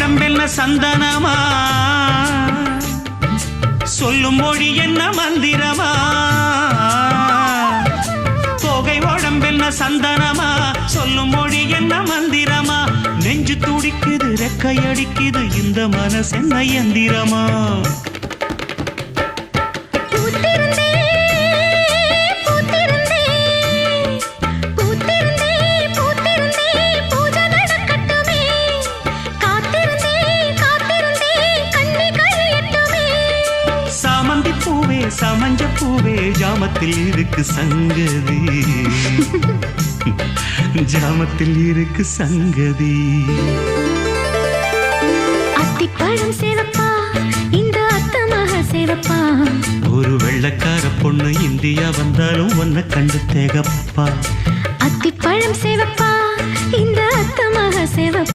உடம்பென்ன சந்தனமா, சொல்லும் மொழி என்ன மந்திரமா. தோகை உடம்பென்ன சந்தனமா, சொல்லும் மொழி என்ன மந்திரமா. நெஞ்சு துடிக்குது ரெக்கை அடிக்குது இந்த மனசு என்ன எந்திரமா. பூவே சமஞ்ச பூவே ஜாமத்தில் இருக்கு சங்கதி, ஜாமத்தில் இருக்கு சங்கதி. அத்திப்பழம் சேவப்பா இந்த அத்தமாக சேவப்பா, ஒரு வெள்ளக்கார பொண்ணு இந்தியா வந்தாலும் ஒன்ன கண்டு தேகப்பா. அத்திப்பழம் சேவப்பா இந்த அத்தமாக சேவப்பா.